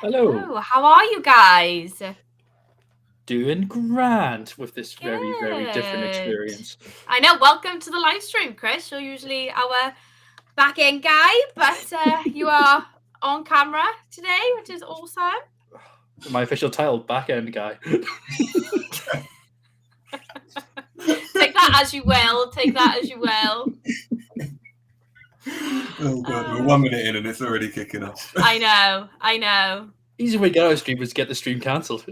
Hello. Hello, how are you guys? Doing grand with this very, very different Good. experience. I know, welcome to the live stream, Chris. You're usually our back end guy, but you are on camera today, which is awesome. My official title, back end guy. Take that as you will. Take that as you will. Oh god, we're 1 minute in and it's already kicking off. I know. Easy way to get out of stream is to get the stream cancelled.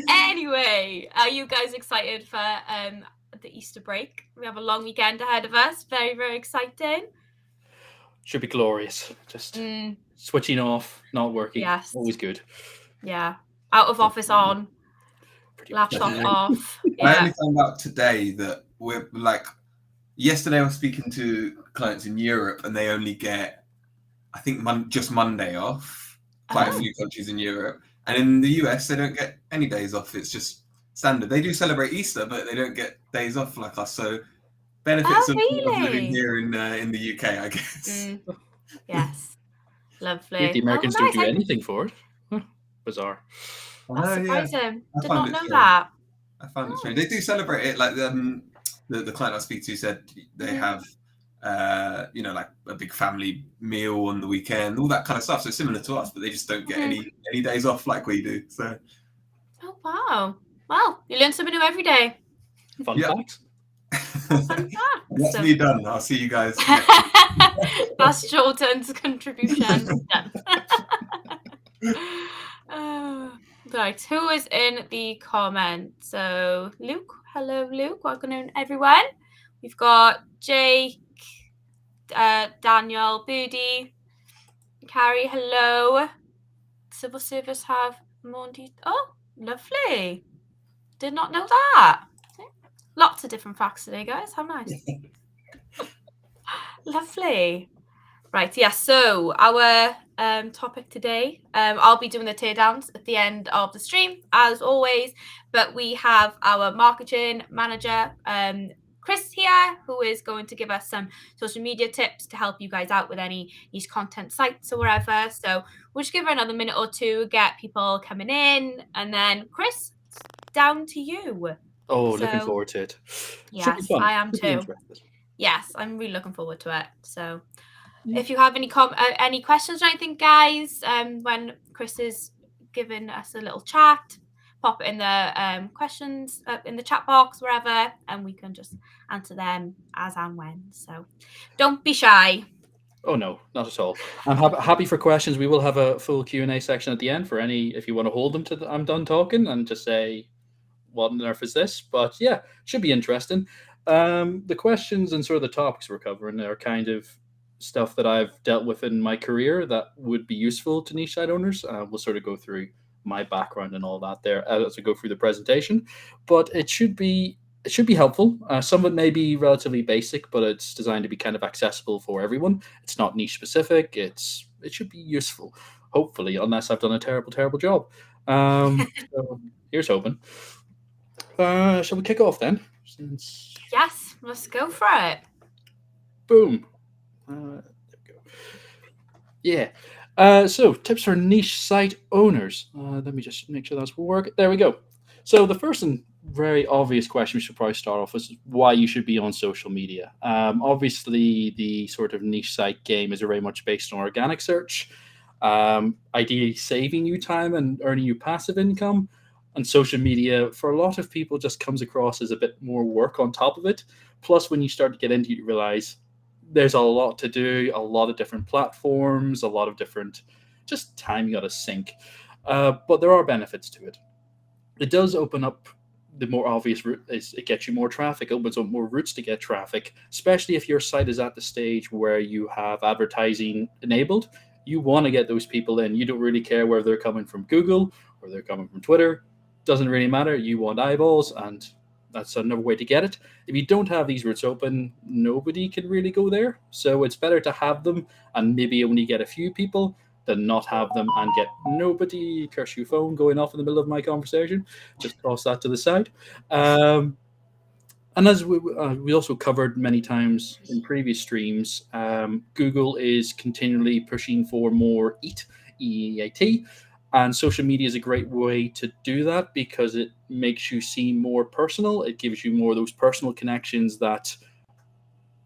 Anyway, are you guys excited for the Easter break? We have a long weekend ahead of us. Very, very exciting. Should be glorious. Just switching off, not working. Yes. Always good. Yeah. Out of office on. Pretty much. Laptop off. I only found out today that we're like, yesterday I was speaking to clients in Europe and they only get, I think, just Monday off. Quite a few countries in Europe. And in the US, they don't get any days off. It's just standard. They do celebrate Easter, but they don't get days off like us. So benefits of living here in the UK, I guess. Yes. Lovely. The Americans don't do anything for it. Bizarre. That's surprising. Did not know that. I found it strange. They do celebrate it. Like the client I speak to said they have like a big family meal on the weekend, all that kind of stuff. So similar to us, but they just don't get any days off like we do. So. Oh wow! Well, you learn something new every day. Fun facts. Fun facts. That's me done. I'll see you guys. That's Jordan's contribution. Done. Right, who is in the comments? So Luke, hello Luke, welcome in everyone. We've got Jake, Daniel, Booty, Carrie, hello. Civil service have Monty. Oh, lovely. Did not know that. Lots of different facts today, guys. How nice. Lovely. Right, yeah, so our topic today, I'll be doing the teardowns at the end of the stream, as always, but we have our marketing manager, Chris here, who is going to give us some social media tips to help you guys out with any niche content sites or whatever. So we'll just give her another minute or two, get people coming in, and then Chris, down to you. Oh, looking forward to it. Yes, I am too. Yes, I'm really looking forward to it. So if you have any questions or anything, guys, when Chris is giving us a little chat, pop it in the questions in the chat box, wherever, and we can just answer them as and when. So don't be shy. Oh no, not at all. I'm happy for questions. We will have a full Q&A section at the end for any, if you want to hold them to I'm done talking and just say, what on earth is this? But yeah, should be interesting. The questions and sort of the topics we're covering are kind of stuff that I've dealt with in my career that would be useful to niche site owners. We'll sort of go through my background and all that there as we go through the presentation, but it should be helpful. Some of it may be relatively basic, but it's designed to be kind of accessible for everyone. It's not niche specific. It should be useful, hopefully, unless I've done a terrible job. So here's hoping. Shall we kick off then? Yes, let's go for it. Boom. There we go. Yeah. So tips for niche site owners. Let me just make sure that's working. There we go. So the first and very obvious question we should probably start off with is why you should be on social media. Obviously, the sort of niche site game is very much based on organic search, ideally saving you time and earning you passive income. And social media, for a lot of people, just comes across as a bit more work on top of it. Plus, when you start to get into it, you realize there's a lot to do, a lot of different platforms, a lot of different just time you got to sink. But there are benefits to it. It does open up the more obvious route is it gets you more traffic, opens up more routes to get traffic, especially if your site is at the stage where you have advertising enabled. You want to get those people in. You don't really care whether they're coming from Google or they're coming from Twitter. Doesn't really matter. You want eyeballs, and that's another way to get it. If you don't have these routes open, nobody can really go there. So it's better to have them and maybe only get a few people than not have them and get nobody. Curse your phone going off in the middle of my conversation. Just toss that to the side. And as we also covered many times in previous streams, Google is continually pushing for more EAT, and social media is a great way to do that because it makes you seem more personal. It gives you more of those personal connections that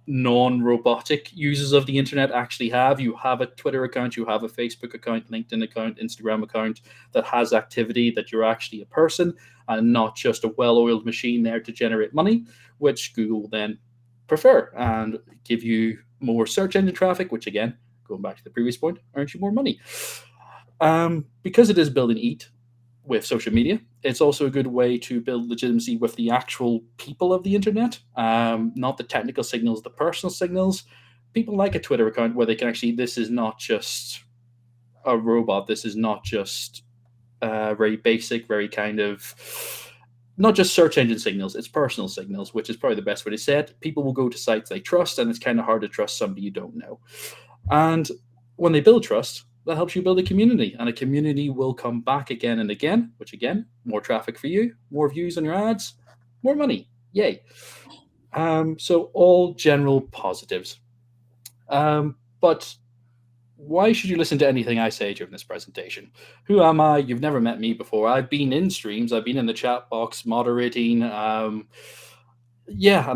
non-robotic users of the internet actually have. You have a Twitter account, you have a Facebook account, LinkedIn account, Instagram account that has activity, that you're actually a person and not just a well-oiled machine there to generate money, which Google will then prefer and give you more search engine traffic, which again, going back to the previous point, earns you more money. Because it is building EAT with social media, it's also a good way to build legitimacy with the actual people of the internet, not the technical signals, the personal signals. People like a Twitter account where they can actually, this is not just a robot, this is not just very basic, very kind of, not just search engine signals, it's personal signals, which is probably the best way to say it. People will go to sites they trust, and it's kind of hard to trust somebody you don't know. And when they build trust, that helps you build a community, and a community will come back again and again, which again, more traffic for you, more views on your ads, more money. Yay. So all general positives. But why should you listen to anything I say during this presentation? Who am I? You've never met me before. I've been in streams. I've been in the chat box moderating. And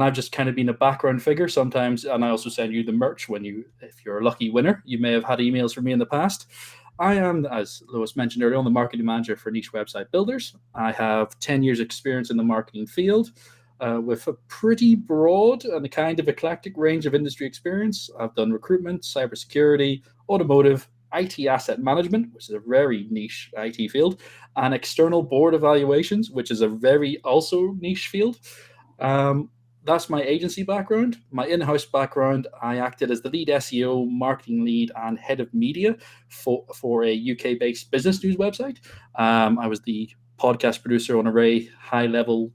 I've just kind of been a background figure sometimes. And I also send you the merch if you're a lucky winner. You may have had emails from me in the past. I am, as Lewis mentioned earlier on, the marketing manager for Niche Website Builders. I have 10 years experience in the marketing field with a pretty broad and a kind of eclectic range of industry experience. I've done recruitment, cybersecurity, automotive, IT asset management, which is a very niche IT field, and external board evaluations, which is a very also niche field. That's my agency background. My in-house background, I acted as the lead SEO, marketing lead, and head of media for a UK-based business news website. I was the podcast producer on a very high-level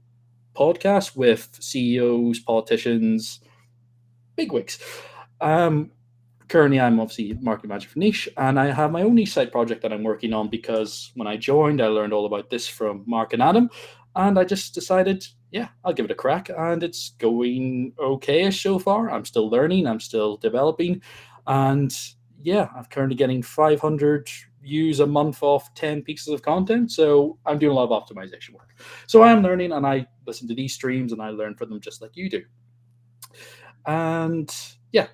podcast with CEOs, politicians, bigwigs. Currently, I'm obviously marketing manager for Niche, and I have my own niche site project that I'm working on because when I joined, I learned all about this from Mark and Adam, and I just decided, yeah, I'll give it a crack, and it's going okay-ish so far. I'm still learning, I'm still developing, and yeah, I'm currently getting 500 views a month off 10 pieces of content, so I'm doing a lot of optimization work. So I am learning, and I listen to these streams, and I learn from them just like you do. And yeah,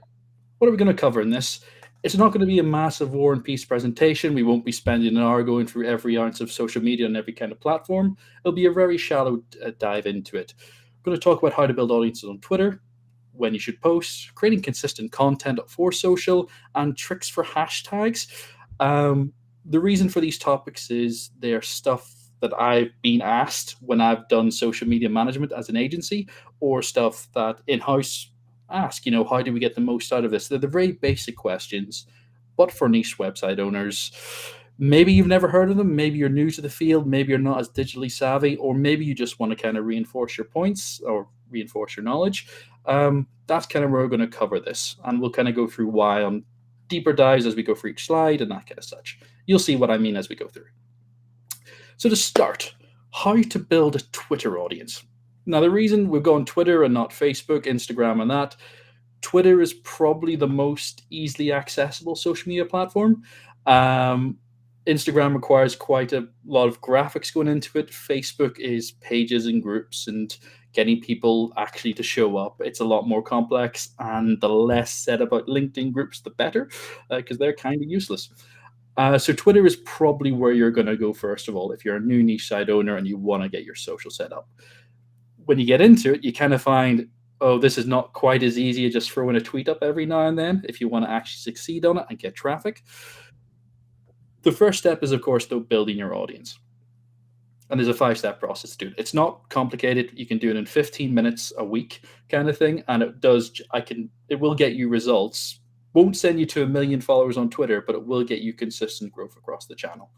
what are we going to cover in this? It's not going to be a massive War and Peace presentation. We won't be spending an hour going through every ounce of social media and every kind of platform. It'll be a very shallow dive into it. We're going to talk about how to build audiences on Twitter, when you should post, creating consistent content for social, and tricks for hashtags. The reason for these topics is they're stuff that I've been asked when I've done social media management as an agency, or stuff that in-house ask, how do we get the most out of this? They're the very basic questions, but for niche website owners. Maybe you've never heard of them, maybe you're new to the field, maybe you're not as digitally savvy, or maybe you just want to kind of reinforce your points or reinforce your knowledge. That's kind of where we're going to cover this, and we'll kind of go through why on deeper dives as we go through each slide and that kind of such. You'll see what I mean as we go through. So to start, how to build a Twitter audience. Now, the reason we've gone Twitter and not Facebook, Instagram, and that, Twitter is probably the most easily accessible social media platform. Instagram requires quite a lot of graphics going into it. Facebook is pages and groups and getting people actually to show up. It's a lot more complex, and the less said about LinkedIn groups, the better, because they're kind of useless. So Twitter is probably where you're going to go first of all if you're a new niche site owner and you want to get your social set up. When you get into it, you kind of find, oh, this is not quite as easy as just throwing a tweet up every now and then if you want to actually succeed on it and get traffic. The first step is, of course, though, building your audience. And there's a 5-step process to do it. It's not complicated. You can do it in 15 minutes a week kind of thing. And it will get you results. Won't send you to 1 million followers on Twitter, but it will get you consistent growth across the channel.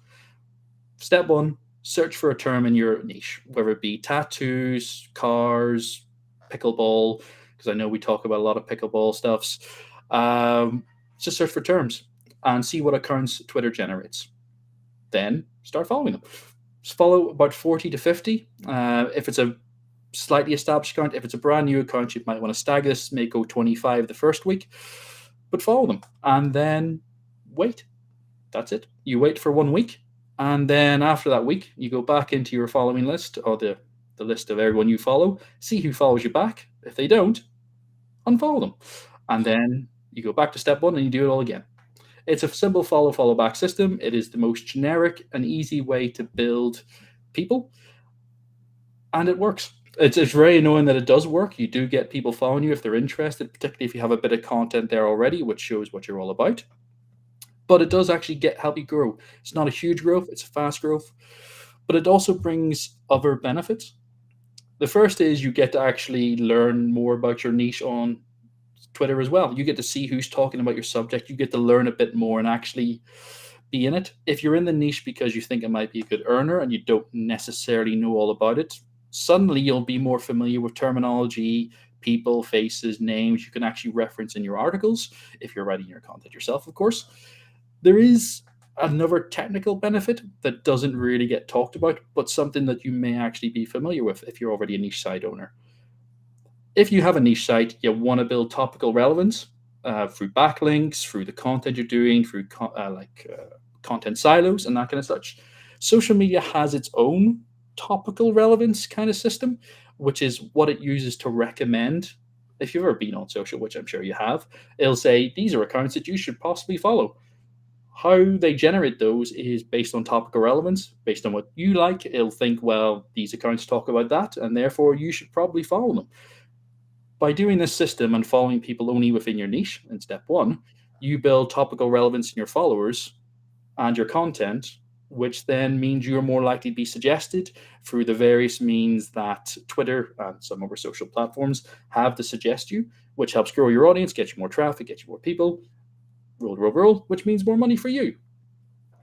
Step 1, search for a term in your niche, whether it be tattoos, cars, pickleball, because I know we talk about a lot of pickleball stuffs. Just search for terms and see what accounts Twitter generates. Then start following them. Just follow about 40 to 50. If it's a slightly established account. If it's a brand new account, you might want to stagger this, may go 25 the first week, but follow them and then wait. That's it. You wait for 1 week, and then after that week, you go back into your following list, or the list of everyone you follow, see who follows you back. If they don't, unfollow them. And then you go back to step one and you do it all again. It's a simple follow back system. It is the most generic and easy way to build people, and it works. It's very annoying that it does work. You do get people following you if they're interested, particularly if you have a bit of content there already, which shows what you're all about. But it does actually help you grow. It's not a huge growth, it's a fast growth, but it also brings other benefits. The first is you get to actually learn more about your niche on Twitter as well. You get to see who's talking about your subject. You get to learn a bit more and actually be in it. If you're in the niche because you think it might be a good earner and you don't necessarily know all about it, suddenly you'll be more familiar with terminology, people, faces, names you can actually reference in your articles if you're writing your content yourself, of course. There is another technical benefit that doesn't really get talked about, but something that you may actually be familiar with if you're already a niche site owner. If you have a niche site, you want to build topical relevance through backlinks, through the content you're doing, through content silos and that kind of such. Social media has its own topical relevance kind of system, which is what it uses to recommend. If you've ever been on social, which I'm sure you have, it'll say, these are accounts that you should possibly follow. How they generate those is based on topical relevance, based on what you like. It'll think, well, these accounts talk about that, and therefore you should probably follow them. By doing this system and following people only within your niche in step one, you build topical relevance in your followers and your content, which then means you're more likely to be suggested through the various means that Twitter and some other social platforms have to suggest you, which helps grow your audience, get you more traffic, get you more people, roll, which means more money for you.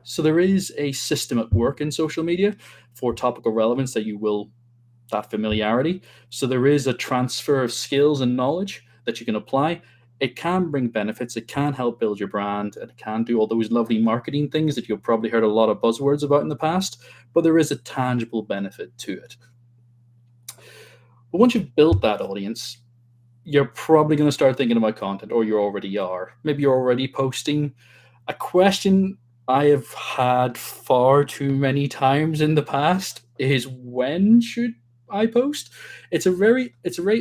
So there is a system at work in social media for topical relevance that familiarity. So there is a transfer of skills and knowledge that you can apply. It can bring benefits. It can help build your brand, and it can do all those lovely marketing things that you've probably heard a lot of buzzwords about in the past, but there is a tangible benefit to it. But once you've built that audience, you're probably going to start thinking about content, or you already are. Maybe you're already posting. A question I have had far too many times in the past is, when should I post? It's a very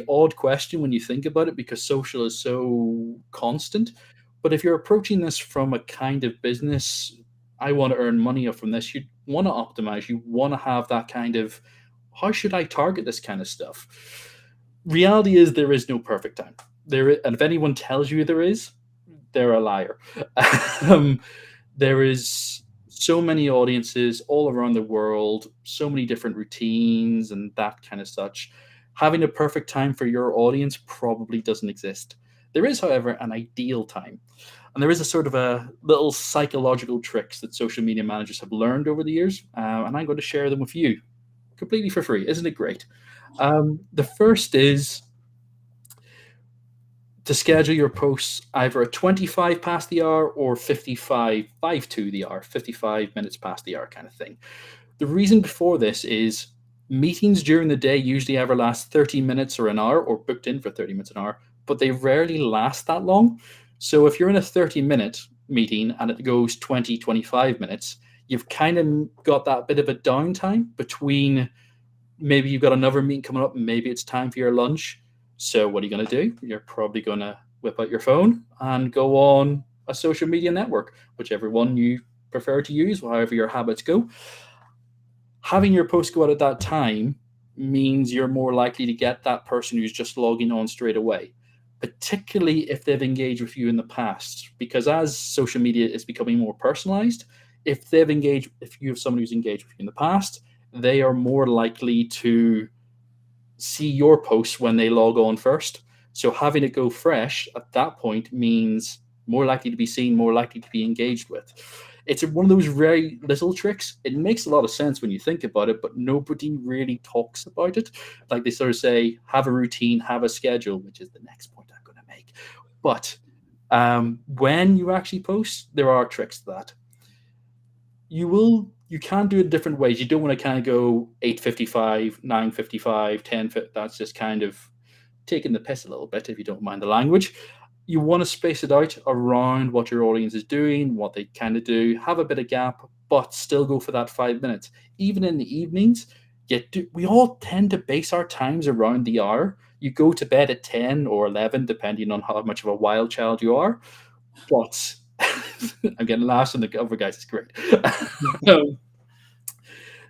odd question when you think about it, because social is so constant. But if you're approaching this from a kind of business, I want to earn money from this, you want to optimize, you want to have that kind of, how should I target this kind of stuff? Reality is there is no perfect time. And if anyone tells you there is, they're a liar. There is so many audiences all around the world, so many different routines and that kind of such. Having a perfect time for your audience probably doesn't exist. There is, however, an ideal time. And there is a sort of a little psychological tricks that social media managers have learned over the years, and I'm going to share them with you completely for free. Isn't it great? The first is to schedule your posts either at 25 past the hour or 55 to the hour, 55 minutes past the hour kind of thing. The reason before this is meetings during the day usually ever last 30 minutes or an hour, or booked in for 30 minutes an hour, but they rarely last that long. So if you're in a 30-minute meeting and it goes 20, 25 minutes, you've kind of got that bit of a downtime between, maybe you've got another meeting coming up, and maybe it's time for your lunch. So what are you going to do? You're probably going to whip out your phone and go on a social media network, whichever one you prefer to use, however your habits go. Having your post go out at that time means you're more likely to get that person who's just logging on straight away, particularly if they've engaged with you in the past. Because as social media is becoming more personalized, if you have someone who's engaged with you in the past, they are more likely to see your posts when they log on first. So having it go fresh at that point means more likely to be seen, more likely to be engaged with. It's one of those very little tricks. It makes a lot of sense when you think about it, but nobody really talks about it. Like they sort of say, have a routine, have a schedule, which is the next point I'm going to make. But when you actually post, there are tricks to that. You you can do it different ways. You don't want to kind of go 8:55, 9:55, 10. That's just kind of taking the piss a little bit, if you don't mind the language. You want to space it out around what your audience is doing, what they kind of do, have a bit of gap, but still go for that 5 minutes. Even in the evenings, we all tend to base our times around the hour. You go to bed at 10 or 11, depending on how much of a wild child you are. But I'm getting laughs on the other guys. It's great.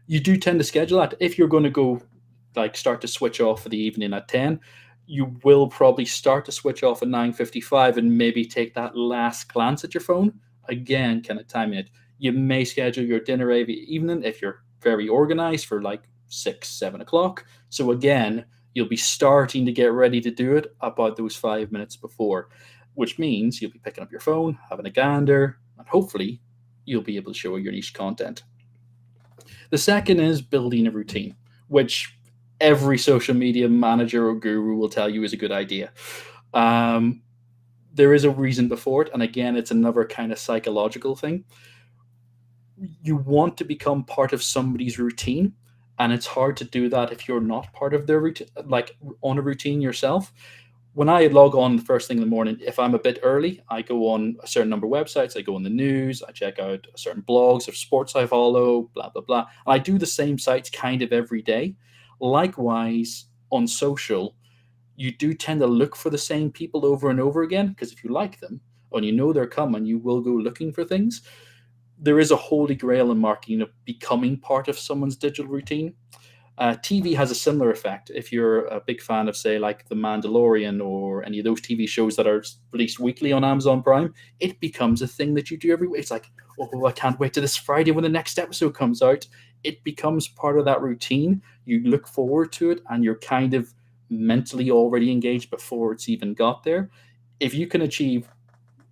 You do tend to schedule that. If you're going to go start to switch off for the evening at 10, you will probably start to switch off at 9:55 and maybe take that last glance at your phone. Again, kind of timing it. You may schedule your dinner every evening if you're very organized for 6, 7 o'clock. So again, you'll be starting to get ready to do it about those 5 minutes before, which means you'll be picking up your phone, having a gander, and hopefully you'll be able to show your niche content. The second is building a routine, which every social media manager or guru will tell you is a good idea. There is a reason before it. And again, it's another kind of psychological thing. You want to become part of somebody's routine. And it's hard to do that if you're not part of their routine, on a routine yourself. When I log on the first thing in the morning, if I'm a bit early, I go on a certain number of websites. I go on the news. I check out certain blogs of sports I follow, blah, blah, blah. And I do the same sites kind of every day. Likewise, on social, you do tend to look for the same people over and over again, because if you like them and you know they're coming, you will go looking for things. There is a holy grail in marketing of becoming part of someone's digital routine. TV has a similar effect. If you're a big fan of, say, The Mandalorian or any of those TV shows that are released weekly on Amazon Prime, it becomes a thing that you do every week. It's like, oh, I can't wait to this Friday when the next episode comes out. It becomes part of that routine. You look forward to it, and you're kind of mentally already engaged before it's even got there. If you can achieve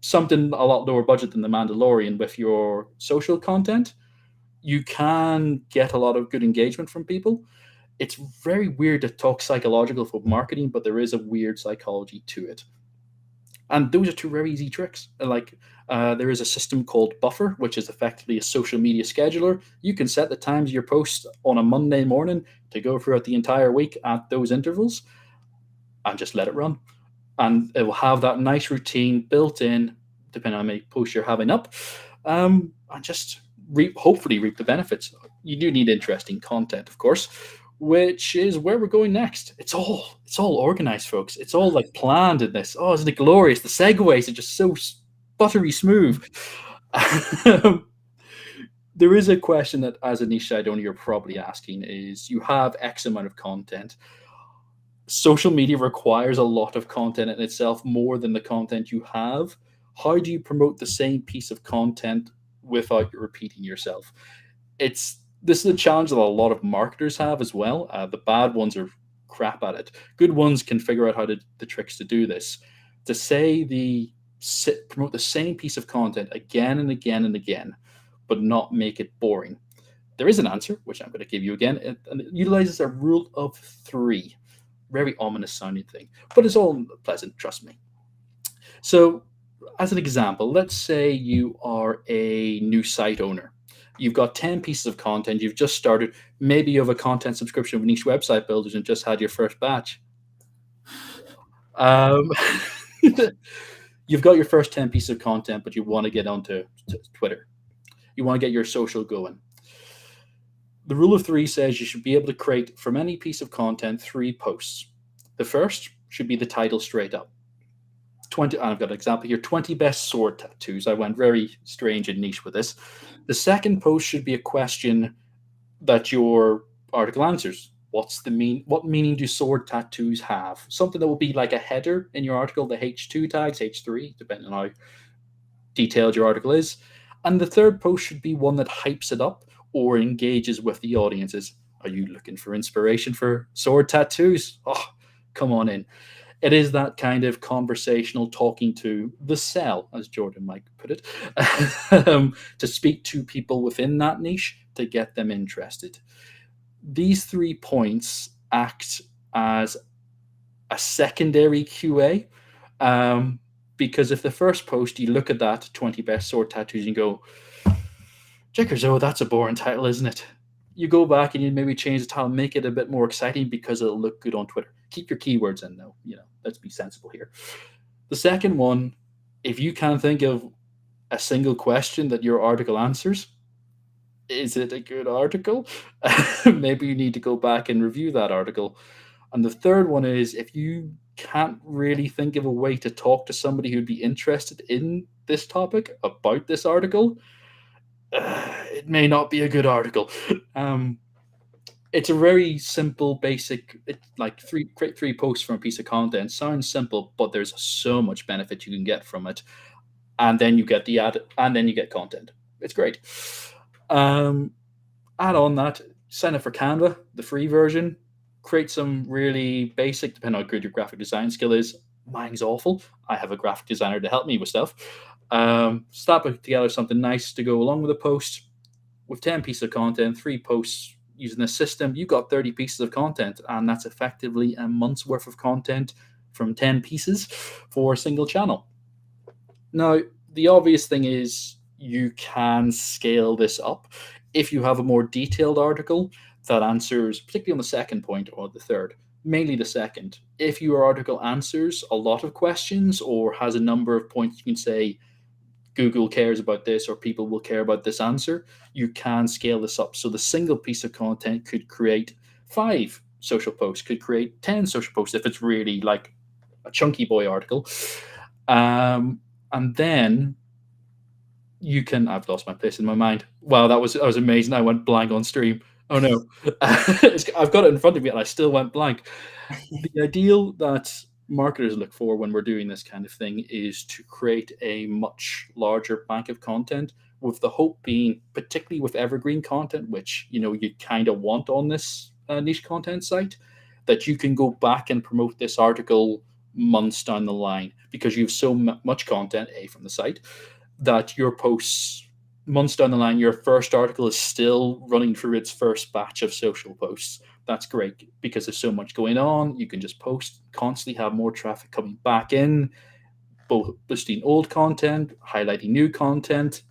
something a lot lower budget than The Mandalorian with your social content, you can get a lot of good engagement from people. It's very weird to talk psychological for marketing, but there is a weird psychology to it. And those are two very easy tricks. There is a system called Buffer, which is effectively a social media scheduler. You can set the times of your posts on a Monday morning to go throughout the entire week at those intervals and just let it run. And it will have that nice routine built in, depending on how many posts you're having up, and just hopefully reap the benefits. You do need interesting content, of course, which is where we're going next. It's all organized, folks. It's all planned in this. Oh, isn't it glorious? The segues are just so buttery smooth. There is a question that, as a niche site owner, you're probably asking is, you have X amount of content. Social media requires a lot of content in itself, more than the content you have. How do you promote the same piece of content without repeating yourself? This is a challenge that a lot of marketers have as well. The bad ones are crap at it. Good ones can figure out the tricks to do this. To promote the same piece of content again and again and again, but not make it boring. There is an answer, which I'm going to give you again, and it utilizes a rule of 3. Very ominous sounding thing, but it's all pleasant, trust me. So, as an example, let's say you are a new site owner. You've got 10 pieces of content. You've just started. Maybe you have a content subscription with Niche Website Builders and just had your first batch. You've got your first 10 pieces of content, but you want to get onto Twitter. You want to get your social going. The rule of 3 says you should be able to create from any piece of content 3 posts. The first should be the title straight up. I've got an example here, 20 best sword tattoos. I went very strange and niche with this. The second post should be a question that your article answers. What meaning do sword tattoos have? Something that will be like a header in your article, the H2 tags, H3, depending on how detailed your article is. And the third post should be one that hypes it up or engages with the audiences. Are you looking for inspiration for sword tattoos? Oh, come on in. It is that kind of conversational talking to the cell, as Jordan might put it, to speak to people within that niche to get them interested. These 3 points act as a secondary QA, because if the first post, you look at that 20 best sword tattoos and go, Checkers, oh, that's a boring title, isn't it? You go back and you maybe change the title, make it a bit more exciting because it'll look good on Twitter. Keep your keywords in, though. Let's be sensible here. The second one, if you can't think of a single question that your article answers, is it a good article? Maybe you need to go back and review that article. And the third one is, if you can't really think of a way to talk to somebody who'd be interested in this topic about this article, it may not be a good article. It's a very simple, basic, like create 3 posts from a piece of content. Sounds simple, but there's so much benefit you can get from it. And then you get the ad, and then you get content. It's great. Add on that, sign up for Canva, the free version. Create some really basic, depending on how good your graphic design skill is. Mine's awful. I have a graphic designer to help me with stuff. Slap together something nice to go along with a post. With 10 pieces of content, 3 posts using this system, you got 30 pieces of content, and that's effectively a month's worth of content from 10 pieces for a single channel. Now, the obvious thing is you can scale this up. If you have a more detailed article that answers, particularly on the second point or the third, mainly the second, if your article answers a lot of questions or has a number of points you can say, Google cares about this or people will care about this answer, you can scale this up. So the single piece of content could create 5 social posts, could create 10 social posts if it's really like a chunky boy article. And then you can, I've lost my place in my mind. Wow, that was amazing. I went blank on stream. Oh no, I've got it in front of me and I still went blank. The ideal that marketers look for when we're doing this kind of thing is to create a much larger bank of content, with the hope being, particularly with evergreen content, which you kind of want on this niche content site, that you can go back and promote this article months down the line because you have so much content from the site that your posts months down the line, your first article is still running through its first batch of social posts. That's great because there's so much going on. You can just post, constantly have more traffic coming back in, both boosting old content, highlighting new content.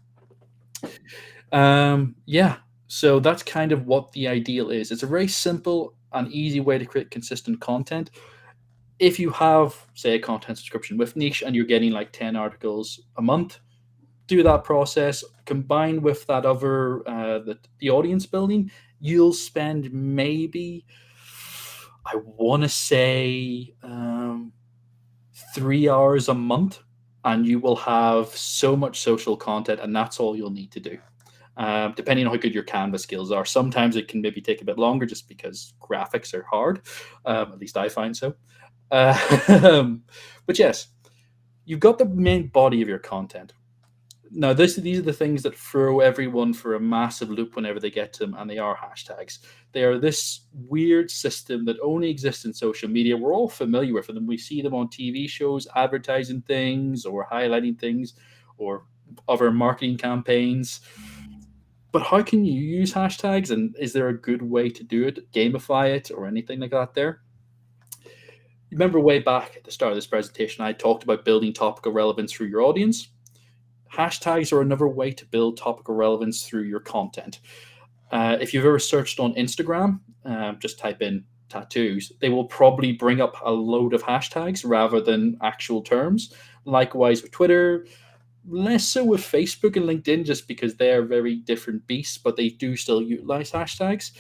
So that's kind of what the ideal is. It's a very simple and easy way to create consistent content. If you have, say, a content subscription with Niche and you're getting like 10 articles a month, do that process combined with that other the audience building. You'll spend maybe, I want to say, 3 hours a month, and you will have so much social content, and that's all you'll need to do. Depending on how good your Canva skills are. Sometimes it can maybe take a bit longer just because graphics are hard. At least I find so. But yes, you've got the main body of your content. Now, these are the things that throw everyone for a massive loop whenever they get to them, and they are hashtags. They are this weird system that only exists in social media. We're all familiar with them. We see them on TV shows, advertising things or highlighting things or other marketing campaigns. But how can you use hashtags, and is there a good way to do it, gamify it, or anything like that there? Remember way back at the start of this presentation, I talked about building topical relevance through your audience. Hashtags are another way to build topical relevance through your content. If you've ever searched on Instagram, just type in tattoos, they will probably bring up a load of hashtags rather than actual terms. Likewise with Twitter, less so with Facebook and LinkedIn, just because they're very different beasts, but they do still utilize hashtags.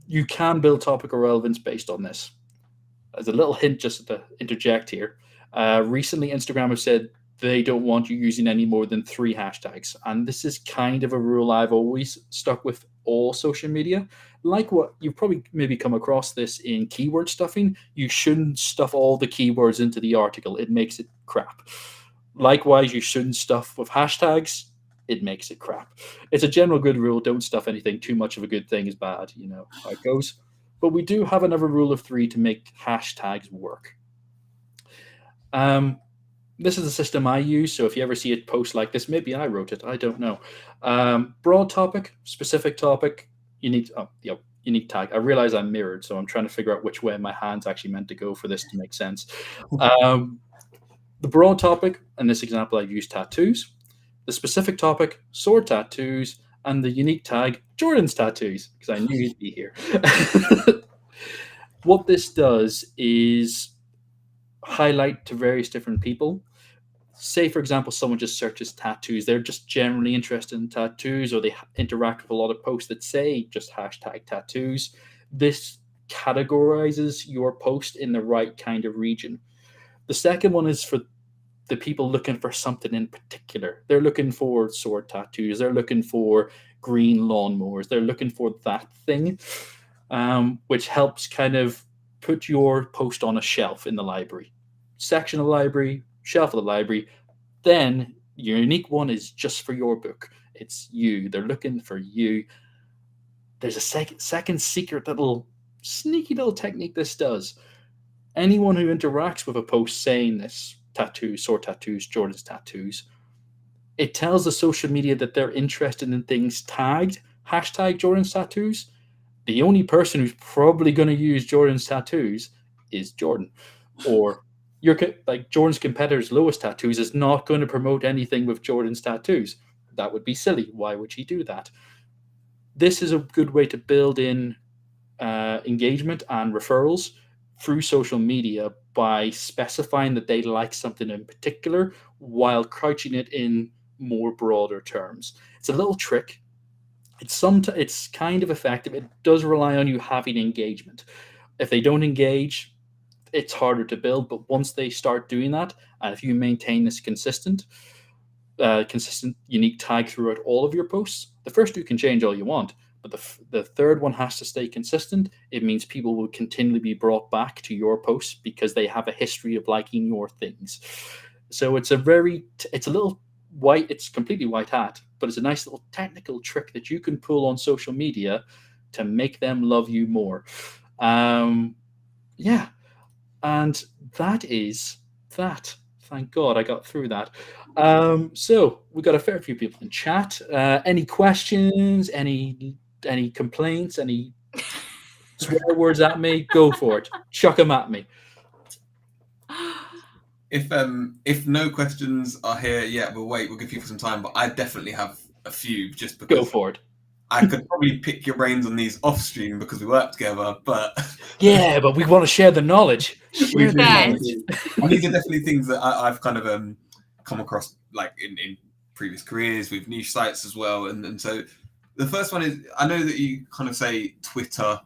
You can build topical relevance based on this. As a little hint, just to interject here, recently Instagram have said they don't want you using any more than 3 hashtags. And this is kind of a rule I've always stuck with all social media. Like what you've probably maybe come across this in keyword stuffing, you shouldn't stuff all the keywords into the article. It makes it crap. Likewise, you shouldn't stuff with hashtags. It makes it crap. It's a general good rule. Don't stuff anything. Too much of a good thing is bad. You know how it goes. But we do have another rule of 3 to make hashtags work. This is the system I use, so if you ever see a post like this, maybe I wrote it, I don't know. Broad topic, specific topic, you need tag. I realize I'm mirrored, so I'm trying to figure out which way my hand's actually meant to go for this to make sense. The broad topic, in this example, I've used tattoos. The specific topic, sword tattoos, and the unique tag, Jordan's tattoos, because I knew he'd be here. What this does is highlight to various different people. Say, for example, someone just searches tattoos. They're just generally interested in tattoos, or they interact with a lot of posts that say just hashtag tattoos. This categorizes your post in the right kind of region. The second one is for the people looking for something in particular. They're looking for sword tattoos. They're looking for green lawnmowers. They're looking for that thing, which helps kind of put your post on a shelf in the library. Section of the library, shelf of the library. Then your unique one is just for your book. It's you. They're looking for you. There's a second secret little sneaky little technique this does. Anyone who interacts with a post saying this, tattoos, sword tattoos, Jordan's tattoos, it tells the social media that they're interested in things tagged, hashtag Jordan's tattoos. The only person who's probably going to use Jordan's tattoos is Jordan. Or Jordan's competitor's Lowest Tattoos is not going to promote anything with Jordan's tattoos. That would be silly. Why would he do that? This is a good way to build in engagement and referrals through social media by specifying that they like something in particular while couching it in more broader terms. It's a little trick. It's kind of effective. It does rely on you having engagement. If they don't engage, it's harder to build. But once they start doing that, and if you maintain this consistent unique tag throughout all of your posts, the first two can change all you want, but the third one has to stay consistent. It means people will continually be brought back to your posts because they have a history of liking your things. So it's completely white hat, but it's a nice little technical trick that you can pull on social media to make them love you more. Yeah. And that is that. Thank God I got through that. So we've got a fair few people in chat. Any questions? Any complaints? Any swear words at me? Go for it. Chuck them at me. If no questions are here yet, we'll give people some time. But I definitely have a few, just because. Go for it. I could probably pick your brains on these off stream because we work together, but yeah, but we want to share the knowledge. And these are definitely things that I've kind of come across, like in previous careers with niche sites as well. And so the first one is, I know that you kind of say Twitter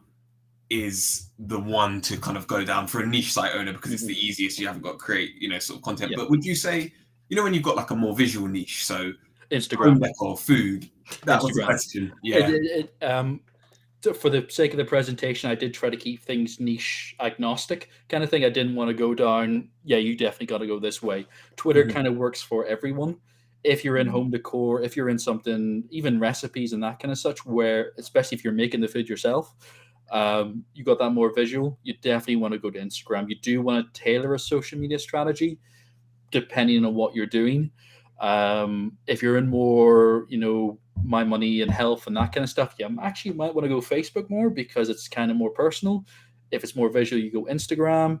is the one to kind of go down for a niche site owner because it's the easiest. You haven't got to create, sort of content. But would you say, when you've got like a more visual niche, so Instagram or food? That was the question. Yeah. For the sake of the presentation, I did try to keep things niche agnostic kind of thing. I didn't want to go down, you definitely got to go this way. Twitter kind of works for everyone. If you're in home decor, if you're in something, even recipes and that kind of such, where, especially if you're making the food yourself, you got that more visual, you definitely want to go to Instagram. You do want to tailor a social media strategy depending on what you're doing. If you're in more, my money and health and that kind of stuff, actually you might want to go Facebook more because it's kind of more personal. If it's more visual, you go Instagram.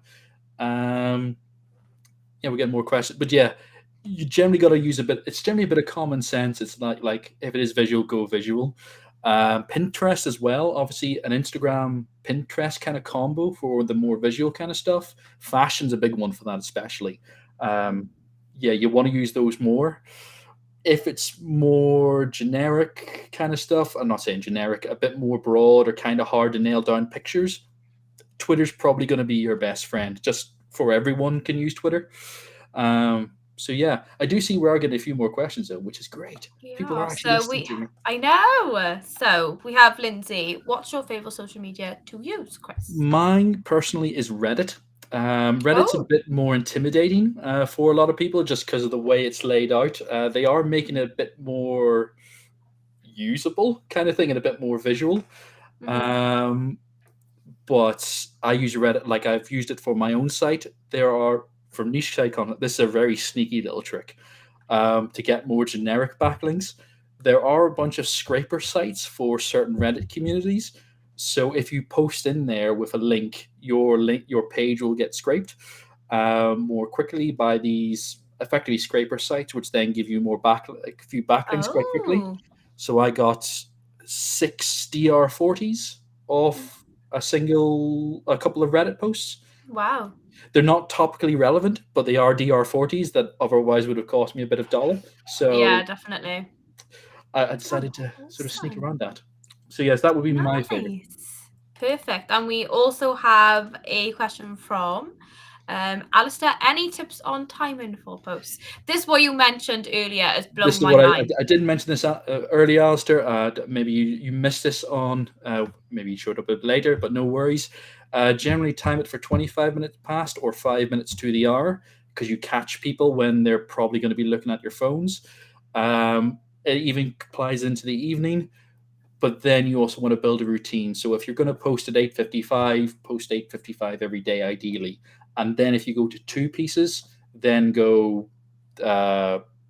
We get more questions, but you generally got to use it's generally a bit of common sense. It's not like if it is visual, go visual. Pinterest as well, obviously an Instagram Pinterest kind of combo for the more visual kind of stuff. Fashion's a big one for that, especially. You want to use those more. If it's more generic kind of stuff, I'm not saying generic, a bit more broad or kind of hard to nail down pictures, Twitter's probably going to be your best friend. Just for everyone can use Twitter. I do see we're getting a few more questions though, which is great. People are actually listening to me. I know. So we have Lindsay. What's your favorite social media to use, Chris? Mine personally is Reddit. Reddit's a bit more intimidating for a lot of people just because of the way it's laid out. They are making it a bit more usable kind of thing and a bit more visual. But I use Reddit, like I've used it for my own site. There are, for niche site content, this is a very sneaky little trick to get more generic backlinks. There are a bunch of scraper sites for certain Reddit communities. So if you post in there with a link, your page will get scraped more quickly by these effectively scraper sites, which then give you more a few backlinks quite quickly. Oh, So I got 6 DR40s off a couple of Reddit posts. wow. They're not topically relevant, but they are DR40s that otherwise would have cost me a bit of dollar. So Yeah, definitely. I decided to Oh, sort of sneak awesome. around that. So yes, that would be my favorite. Nice. Perfect. And we also have a question from Alistair. Any tips on timing for posts? This what you mentioned earlier has blown This is my what mind. I didn't mention this earlier, Alistair. Maybe you missed this on. Maybe you showed up a bit later, but no worries. Generally, time it for 25 minutes past or 5 minutes to the hour, because you catch people when they're probably going to be looking at your phones. It even applies into the evening, but then you also want to build a routine. So if you're going to post at 8:55, post 8:55 every day, ideally. And then if you go to 2 pieces, then go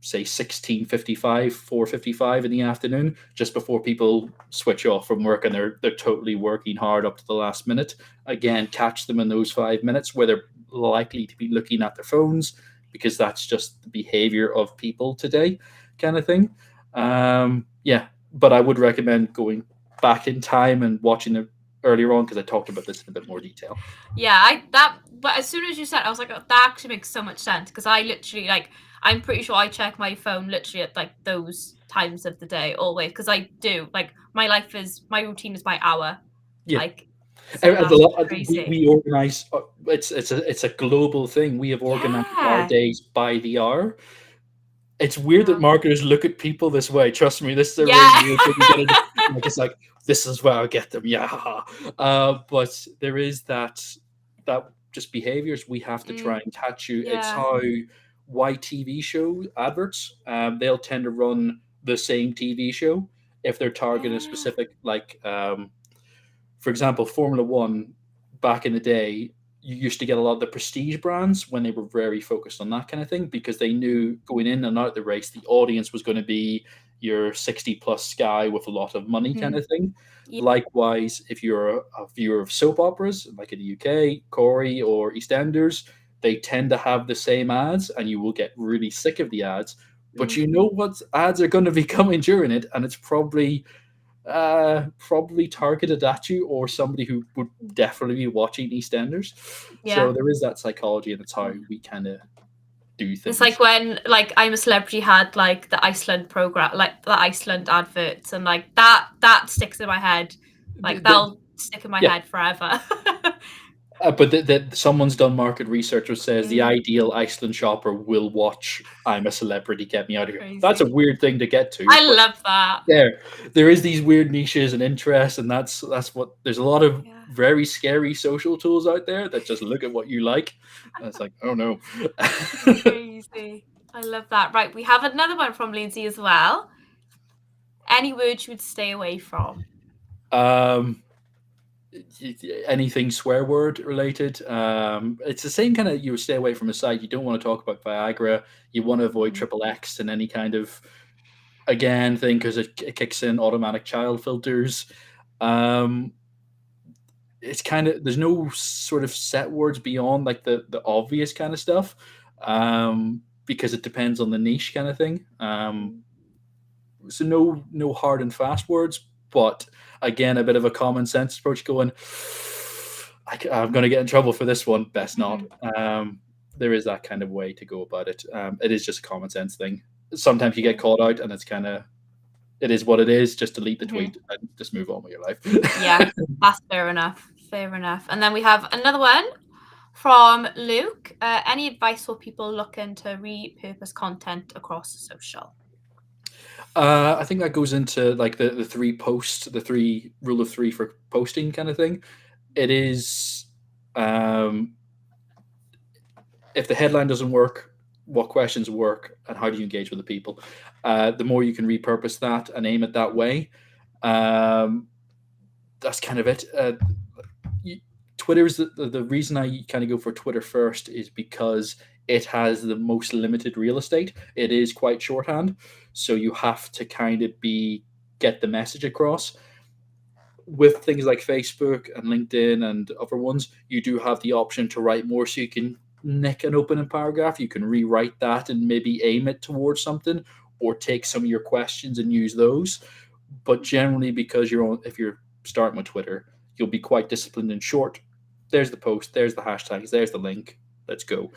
say 16:55, 4:55 in the afternoon, just before people switch off from work and they're totally working hard up to the last minute. Again, catch them in those 5 minutes where they're likely to be looking at their phones, because that's just the behavior of people today, kind of thing. Yeah, but I would recommend going back in time and watching it earlier on, because I talked about this in a bit more detail. Yeah, but as soon as you said it, I was like, oh, that actually makes so much sense, because I literally I'm pretty sure I check my phone literally at like those times of the day always, because I do my routine is by hour. Yeah. Like, so that's crazy. We organize. It's a global thing. We have organized our days by the hour. It's weird that marketers look at people this way. Trust me, this is a really weird thing. It's like, this is where I get them. Yeah, but there is that just behaviors we have to try and catch you. It's why TV show adverts, they'll tend to run the same TV show if they're targeting a specific, for example, Formula One back in the day. You used to get a lot of the prestige brands when they were very focused on that kind of thing, because they knew going in and out of the race, the audience was going to be your 60 plus guy with a lot of money kind of thing. Yeah. Likewise, if you're a viewer of soap operas, like in the UK, Corrie or EastEnders, they tend to have the same ads and you will get really sick of the ads, but you know what ads are going to be coming during it, and it's probably targeted at you or somebody who would definitely be watching EastEnders. So there is that psychology, and it's how we kind of do things. It's like when I'm a Celebrity had the Iceland program, the Iceland adverts, and that sticks in my head. They'll stick in my head forever. But someone's done market research which says the ideal Iceland shopper will watch I'm a Celebrity, Get Me Out of Here. Crazy. That's a weird thing to get to. I love that. There is these weird niches and interests, and that's what there's a lot of very scary social tools out there that just look at what you like. And it's like, oh no. Crazy. I love that. Right, we have another one from Lindsay as well. Any words you would stay away from? Anything swear word related. It's the same kind of, you would stay away from a site. You don't want to talk about Viagra. You want to avoid XXX and any kind of thing, because it kicks in automatic child filters. It's kind of, there's no sort of set words beyond the obvious kind of stuff, because it depends on the niche kind of thing. So no hard and fast words, but again, a bit of a common sense approach, going, I'm going to get in trouble for this one, best not. There is that kind of way to go about it. It is just a common sense thing. Sometimes you get caught out and it's kind of, it is what it is. Just delete the tweet and just move on with your life. Yeah, that's fair enough. Fair enough. And then we have another one from Luke. Any advice for people looking to repurpose content across social? I think that goes into the 3 posts, the 3 rule of 3 for posting kind of thing. It is, if the headline doesn't work, what questions work and how do you engage with the people? The more you can repurpose that and aim it that way, that's kind of it. Twitter is the reason I kind of go for Twitter first is because it has the most limited real estate. It is quite shorthand, so you have to kind of get the message across. With things like Facebook and LinkedIn and other ones, you do have the option to write more, so you can nick an opening paragraph, you can rewrite that and maybe aim it towards something, or take some of your questions and use those. But generally, because if you're starting with Twitter, you'll be quite disciplined and short. There's the post, there's the hashtags, there's the link. Let's go.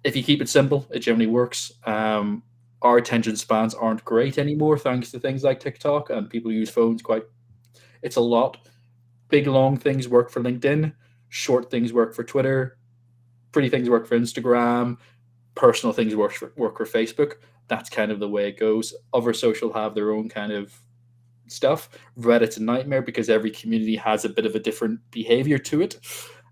If you keep it simple, it generally works. Our attention spans aren't great anymore, thanks to things like TikTok, and people use phones quite. It's a lot. Big long things work for LinkedIn. Short things work for Twitter. Pretty things work for Instagram. Personal things work for Facebook. That's kind of the way it goes. Other social have their own kind of stuff. Reddit's a nightmare because every community has a bit of a different behavior to it.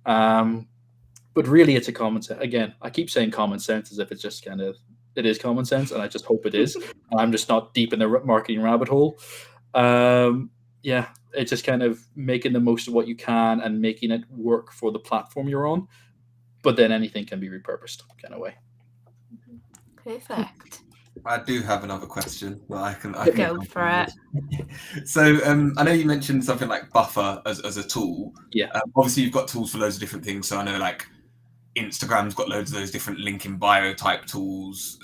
But really, it's a common sense. Again, I keep saying common sense as if it's just kind of, it is common sense, and I just hope it is. I'm just not deep in the marketing rabbit hole. Yeah, it's just kind of making the most of what you can and making it work for the platform you're on. But then anything can be repurposed, kind of way. Perfect. I do have another question, but I can go for it. So I know you mentioned something like Buffer as a tool. Yeah. Obviously, you've got tools for loads of different things. So I know like Instagram's got loads of those different link in bio type tools.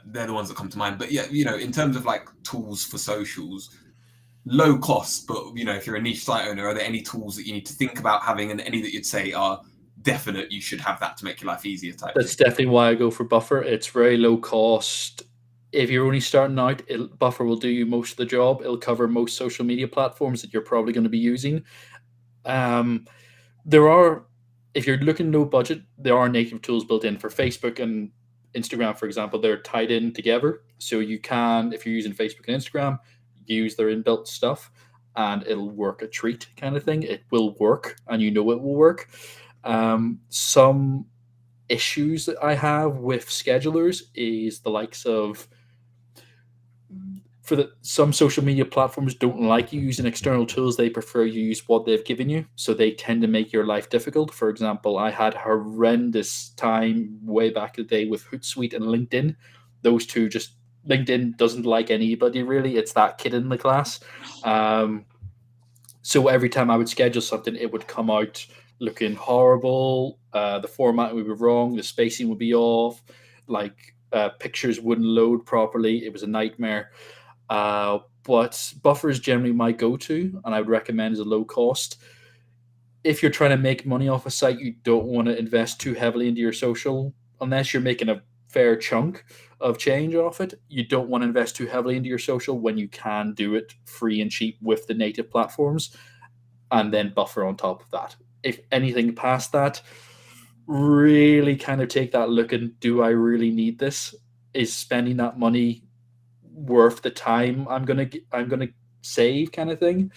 They're the ones that come to mind. But yeah, in terms of like tools for socials, low cost, but if you're a niche site owner, are there any tools that you need to think about having, and any that you'd say are definite you should have that to make your life easier type? That's definitely why I go for Buffer. It's very low cost. If you're only starting out, Buffer will do you most of the job. It'll cover most social media platforms that you're probably going to be using. If you're looking low budget, there are native tools built in for Facebook and Instagram, for example. They're tied in together. So you can, if you're using Facebook and Instagram, use their inbuilt stuff and it'll work a treat kind of thing. It will work, and it will work. Some issues that I have with schedulers is the likes of some social media platforms don't like you using external tools. They prefer you use what they've given you. So they tend to make your life difficult. For example, I had horrendous time way back in the day with Hootsuite and LinkedIn. Those two LinkedIn doesn't like anybody really. It's that kid in the class. So every time I would schedule something, it would come out looking horrible. The format would be wrong. The spacing would be off. Pictures wouldn't load properly. It was a nightmare. But Buffer is generally my go-to, and I would recommend as a low cost. If you're trying to make money off a site, you don't want to invest too heavily into your social, unless you're making a fair chunk of change off it. You don't want to invest too heavily into your social when you can do it free and cheap with the native platforms, and then Buffer on top of that. If anything past that, really kind of take that look and, do I really need this? Is spending that money worth the time I'm gonna save, kind of thing?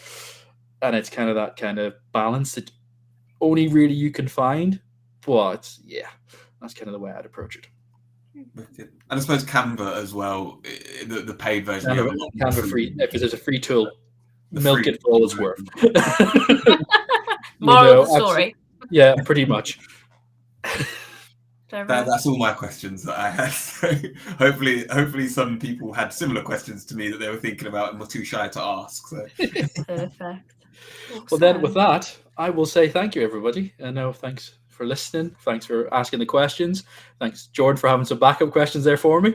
And it's kind of that kind of balance that only really you can find. But yeah, that's kind of the way I'd approach it. And I suppose Canva as well, the paid version. Canva free. If there's a free tool, milk it for all it's worth. Moral of the story. Yeah, pretty much. That's all my questions that I had. So hopefully some people had similar questions to me that they were thinking about and were too shy to ask. So. Perfect. Well, then with that, I will say thank you, everybody. And thanks for listening. Thanks for asking the questions. Thanks, Jordan, for having some backup questions there for me.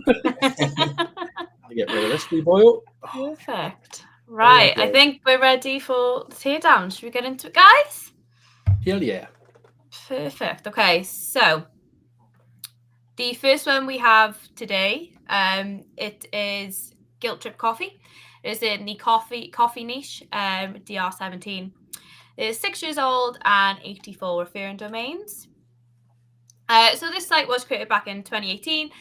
I'll get rid of this wee boy. Perfect. Right, I think we're ready for the teardown. Should we get into it, guys? Hell yeah. Perfect. Okay, so the first one we have today, it is Guilt Trip Coffee. It is in the coffee niche, DR17. It is 6 years old and 84 referring domains. So this site was created back in 2018.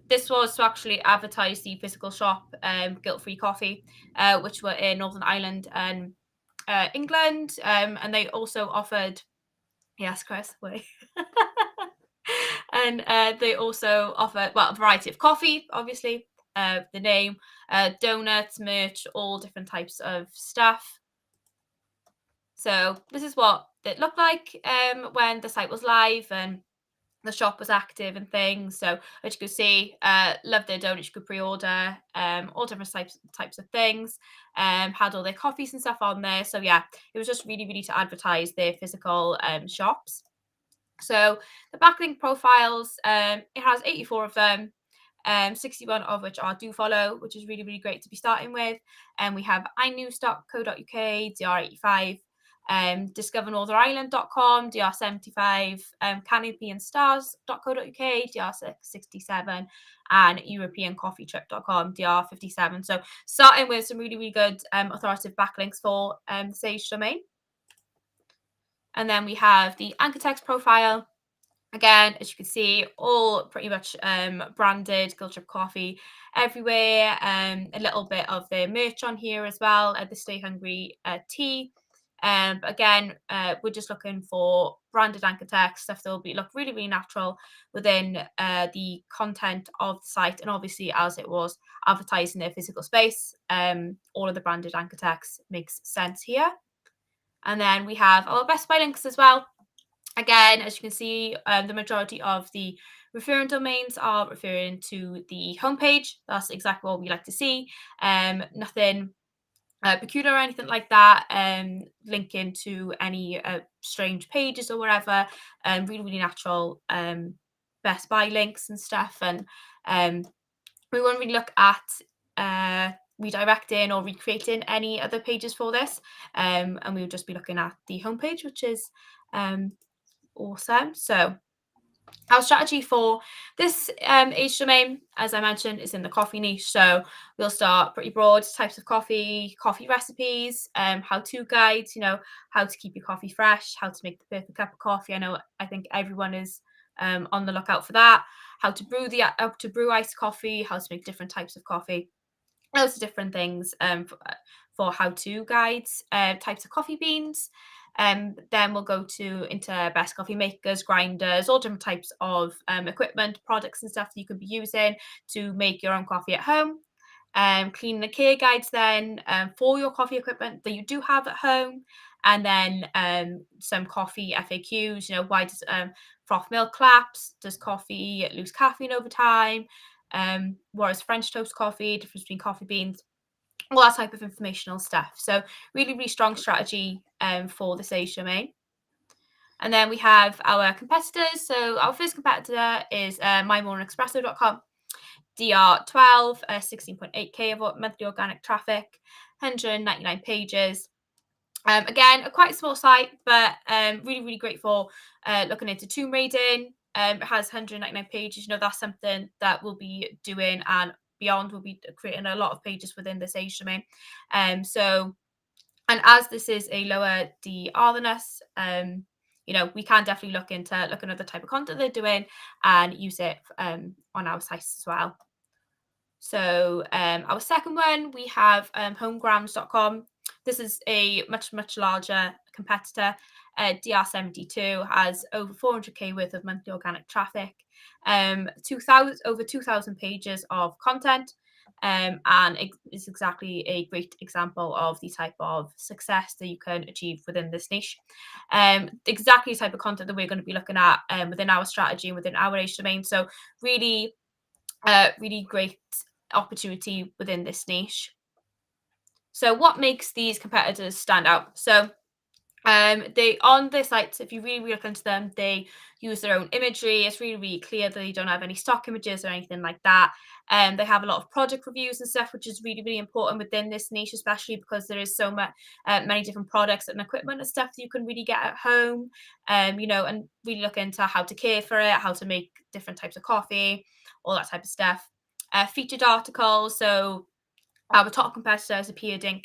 This was to actually advertise the physical shop, Guilt Free Coffee, which were in Northern Ireland and England. And they also offered, yes, Chris, wait. And they also offered, a variety of coffee, obviously, the name, donuts, merch, all different types of stuff. So this is what it looked like when the site was live, and the shop was active and things. So as you could see, loved their donuts. You could pre-order all different types of things. Had all their coffees and stuff on there. So yeah, it was just really to advertise their physical shops. So the backlink profiles, it has 84 of them. 61 of which are do follow, which is really great to be starting with. And we have inews.co.uk, DR85, discovernortherireland.com, DR75, canopyandstars.co.uk, DR67, and europeancoffeetrip.com, DR57. So starting with some really good authoritative backlinks for the Sage domain. And then we have the anchor text profile. Again, as you can see, all pretty much branded Giltrip Coffee everywhere. A little bit of their merch on here as well, the Stay Hungry tea. But again, we're just looking for branded anchor text, stuff that will look really natural within the content of the site. And obviously, as it was advertising their physical space, all of the branded anchor text makes sense here. And then we have our best by links as well. Again, as you can see, the majority of the referring domains are referring to the homepage. That's exactly what we like to see. Nothing peculiar or anything like that, linking to any strange pages or whatever. Really natural best by links and stuff. And we won't really look at redirecting or recreating any other pages for this. And we would just be looking at the homepage, which is awesome. So our strategy for this age domain, as I mentioned, is in the coffee niche. So we'll start pretty broad: types of coffee recipes, how-to guides, how to keep your coffee fresh, how to make the perfect cup of coffee. I think everyone is on the lookout for that. How to brew iced coffee, how to make different types of coffee, loads of different things for how-to guides, types of coffee beans. Then we'll go into best coffee makers, grinders, all different types of equipment, products and stuff that you could be using to make your own coffee at home. Cleaning and care guides then for your coffee equipment that you do have at home. And then some coffee FAQs, why does froth milk collapse? Does coffee lose caffeine over time? What is French toast coffee? Difference between coffee beans? All that type of informational stuff. So really strong strategy for the Sage domain. And then we have our competitors. So our first competitor is mymorningespresso.com. DR12, 16.8k of monthly organic traffic, 199 pages. Again, a quite small site, but really great for looking into tomb raiding. It has 199 pages. That's something that we'll be doing, and beyond, we'll be creating a lot of pages within the Sage domain. And as this is a lower DR than us, we can definitely look at the type of content they're doing and use it on our sites as well. So our second one, we have homegrams.com. This is a much larger competitor. DR72 has over 400k worth of monthly organic traffic, over 2,000 pages of content, and it is exactly a great example of the type of success that you can achieve within this niche. Exactly the type of content that we're going to be looking at within our strategy and within our age domain. So really great opportunity within this niche. So what makes these competitors stand out? So they, on their sites, if you really look into them, they use their own imagery. It's really clear that they don't have any stock images or anything like that. They have a lot of product reviews and stuff, which is really important within this niche, especially because there is so many different products and equipment and stuff that you can really get at home. And really look into how to care for it, how to make different types of coffee, all that type of stuff. Featured articles. So our top competitors appeared in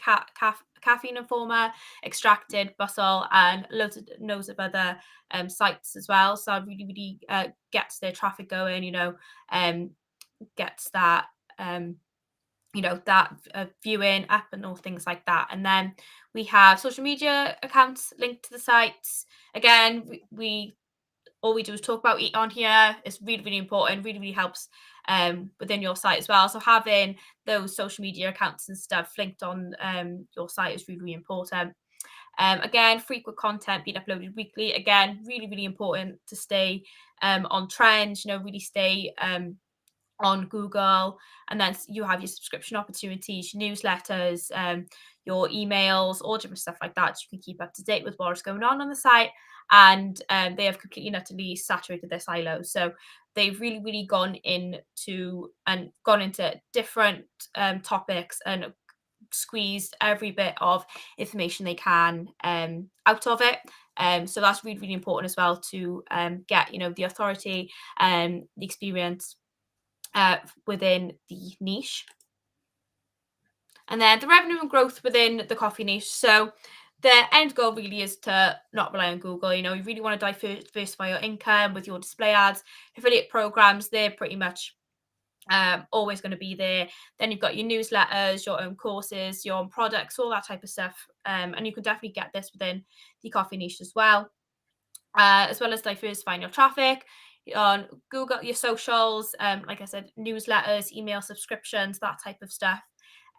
Caffeine Informer, Extracted, Bustle, and loads of other sites as well. So really gets their traffic going, gets that that viewing up and all things like that. And then we have social media accounts linked to the sites. Again, all we do is talk about it on here. It's really important, really helps within your site as well. So having those social media accounts and stuff linked on your site is really important. Again, frequent content being uploaded weekly. Again, really, really important to stay on trend, really stay on Google. And then you have your subscription opportunities, your newsletters, your emails, all different stuff like that. So you can keep up to date with what is going on the site. And they have completely and utterly saturated their silos. So they've really, really gone into different topics and squeezed every bit of information they can out of it. So that's really, really important as well to get, the authority and the experience within the niche. And then the revenue and growth within the coffee niche. So the end goal really is to not rely on Google. You really want to diversify your income with your display ads, affiliate programs. They're pretty much always going to be there. Then you've got your newsletters, your own courses, your own products, all that type of stuff. And you can definitely get this within the coffee niche as well as diversifying your traffic on Google, your socials, like I said, newsletters, email subscriptions, that type of stuff.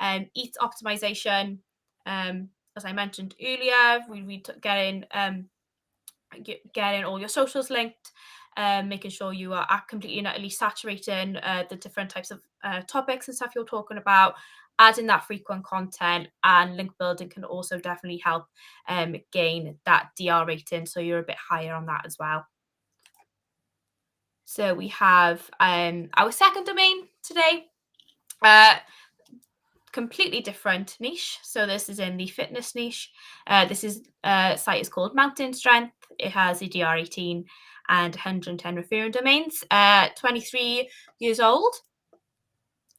EAT optimization, as I mentioned earlier, we getting all your socials linked, making sure you are completely and utterly saturating the different types of topics and stuff you're talking about, adding that frequent content, and link building can also definitely help gain that DR rating, so you're a bit higher on that as well. So we have our second domain today, completely different niche. So this is in the fitness niche. This site is called Mountain Strength. It has a DR18 and 110 referring domains, 23 years old.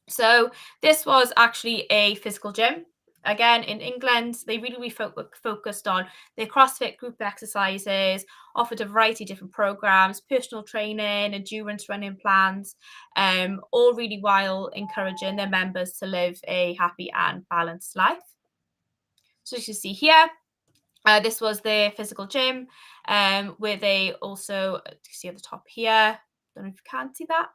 So this was actually a physical gym. Again, in England, they really focused on their CrossFit group exercises, offered a variety of different programs, personal training, endurance running plans, all really while encouraging their members to live a happy and balanced life. So as you see here, this was their physical gym, where they also, you see at the top here, don't know if you can see that,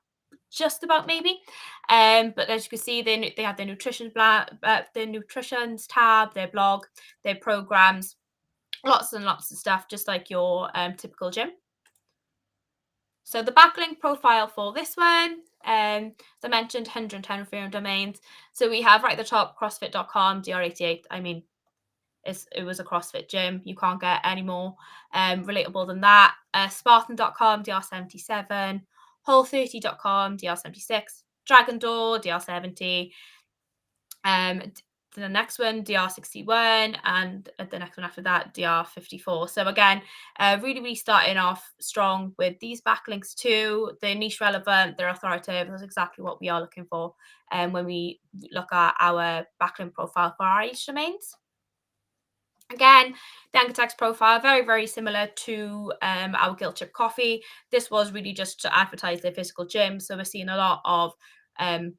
just about maybe, but as you can see, they have their nutrition their nutritions tab, their blog, their programs, lots and lots of stuff, just like your typical gym. So the backlink profile for this one, as I mentioned, 110 referring domains. So we have right at the top CrossFit.com, DR88. I mean, it was a CrossFit gym. You can't get any more relatable than that. Spartan.com, DR77. Whole30.com, DR76. Dragon Door, DR70. The next one, DR61, and the next one after that, DR54. So again, really, really starting off strong with these backlinks too. They're niche relevant, they're authoritative. That's exactly what we are looking for when we look at our backlink profile for our niche domains. Again, the anchor text profile, very, very similar to our Guilt Chip Coffee. This was really just to advertise their physical gym. So we're seeing a lot of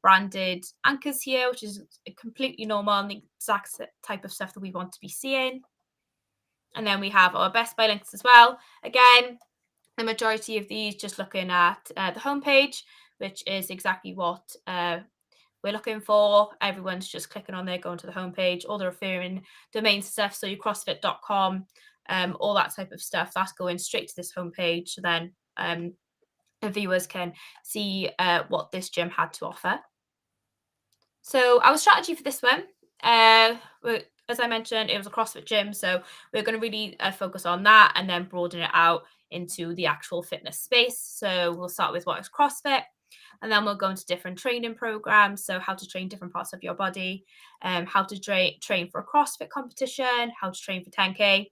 branded anchors here, which is completely normal and the exact type of stuff that we want to be seeing. And then we have our best by links as well. Again, the majority of these just looking at the homepage, which is exactly what we're looking for. Everyone's just clicking on there, going to the homepage, all the referring domain stuff. So your CrossFit.com, all that type of stuff, that's going straight to this homepage. So then the viewers can see what this gym had to offer. So our strategy for this one, as I mentioned, it was a CrossFit gym. So we're going to really focus on that and then broaden it out into the actual fitness space. So we'll start with what is CrossFit. And then we'll go into different training programs. So how to train different parts of your body, how to train for a CrossFit competition, how to train for 10K,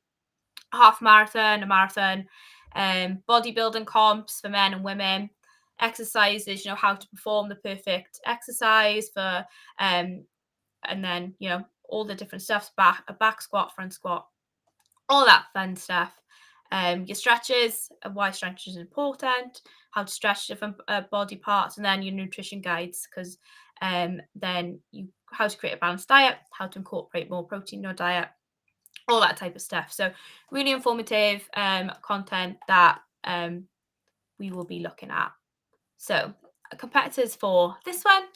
a half marathon, a marathon, bodybuilding comps for men and women, exercises, how to perform the perfect exercise for, and then, all the different stuff, a back squat, front squat, all that fun stuff. Your stretches, why stretches is important, how to stretch different body parts, and then your nutrition guides, because then how to create a balanced diet, how to incorporate more protein in your diet, all that type of stuff. So really informative content that we will be looking at. So competitors for this one,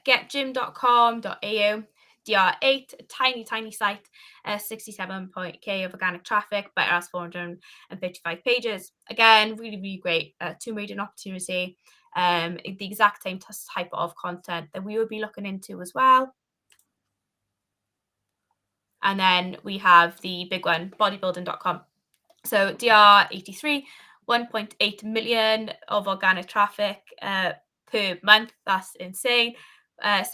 getgym.com.au. DR8, a tiny site, 67K of organic traffic, but it has 455 pages. Again, really great Tomb Raiding opportunity. The exact same type of content that we would be looking into as well. And then we have the big one, bodybuilding.com. So DR83, 1.8 million of organic traffic per month. That's insane. Over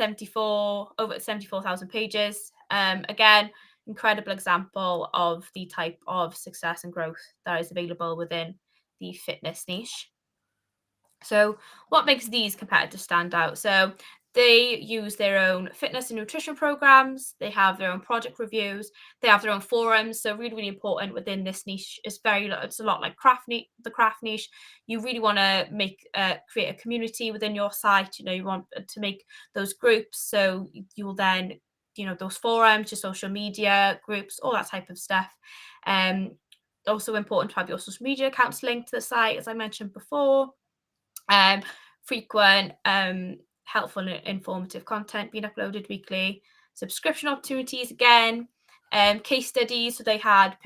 74,000 pages. Again, incredible example of the type of success and growth that is available within the fitness niche. So what makes these competitors stand out? So they use their own fitness and nutrition programs. They have their own project reviews. They have their own forums. So really important within this niche. It's a lot like the craft niche. You really want to create a community within your site. You want to make those groups. So you will then, those forums, your social media groups, all that type of stuff. Also important to have your social media accounts linked to the site, as I mentioned before. Frequent, helpful and informative content being uploaded weekly, subscription opportunities again, case studies. So they had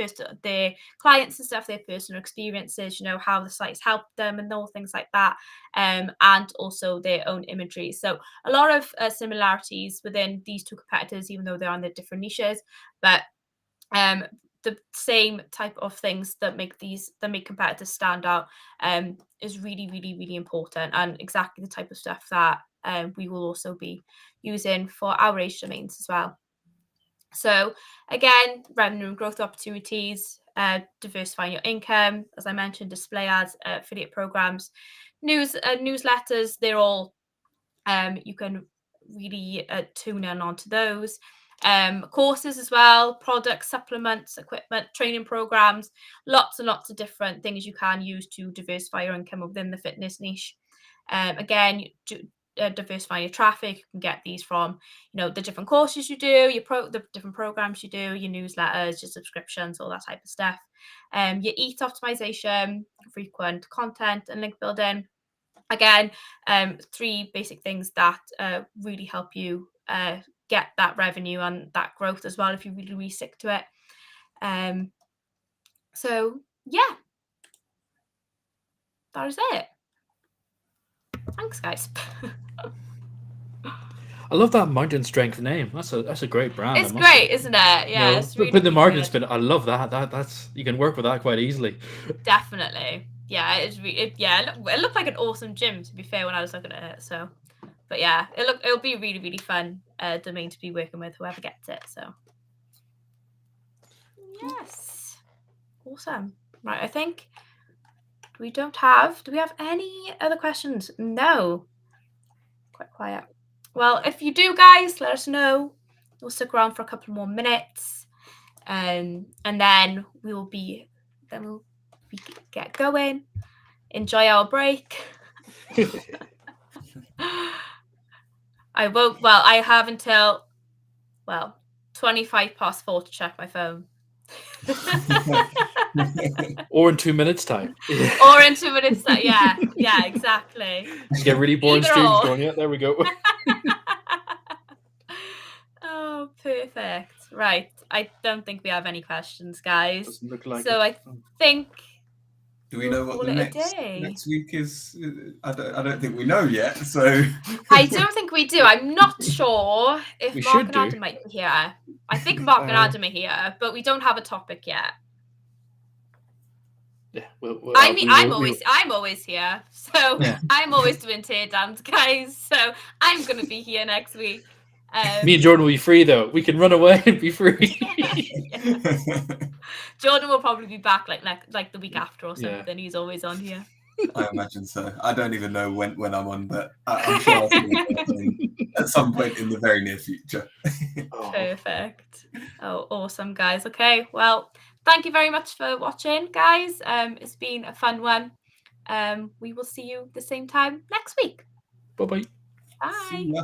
their clients and stuff, their personal experiences, how the site's helped them and all things like that, and also their own imagery. So a lot of similarities within these two competitors, even though they're on their different niches, but the same type of things that make competitors stand out is really important, and exactly the type of stuff that we will also be using for our age domains as well. So again, revenue and growth opportunities, diversifying your income, as I mentioned, display ads, affiliate programs, newsletters. They're all you can really tune in onto those. Courses as well, products, supplements, equipment, training programs, lots and lots of different things you can use to diversify your income within the fitness niche. Again, diversify your traffic. You can get these from the different courses you do, the different programs you do, your newsletters, your subscriptions, all that type of stuff. Your EAT optimization, frequent content, and link building. Again, 3 basic things that really help you get that revenue and that growth as well if you really stick to it. So yeah, that is it. Thanks, guys. I love that Mountain Strength name. That's a great brand. It's great, isn't it? Yeah, it's really, put the margin good. spin. I love that. That's you can work with that quite easily. Definitely. Yeah, it looked like an awesome gym, to be fair, when I was looking at it. So, but yeah, it'll be a really fun domain to be working with, whoever gets it. So yes, awesome. Right, I think do we have any other questions? No, quite quiet. Well, if you do, guys, let us know. We'll stick around for a couple more minutes, and then we'll get going. Enjoy our break. I have until 4:25 to check my phone. Or in 2 minutes time. Or in 2 minutes time. Yeah, exactly. Just get really boring streams going. Yeah, there we go. Oh, perfect. Right. I don't think we have any questions, guys. Doesn't look like so it. I think. Do we know what the next week is? I don't think we know yet. So I don't think we do. I'm not sure if Mark and Adam might be here. I think Mark and Adam are here, but we don't have a topic yet. Yeah, I'm always here, so yeah. I'm always doing teardowns, guys. So I'm gonna be here next week. Me and Jordan will be free though. We can run away and be free. Jordan will probably be back like the week after or something. Yeah. He's always on here. I imagine so. I don't even know when I'm on, but I'm sure I'll be at some point in the very near future. Perfect. Oh, awesome, guys. Okay, well, thank you very much for watching, guys. It's been a fun one. We will see you the same time next week. Bye-bye. Bye.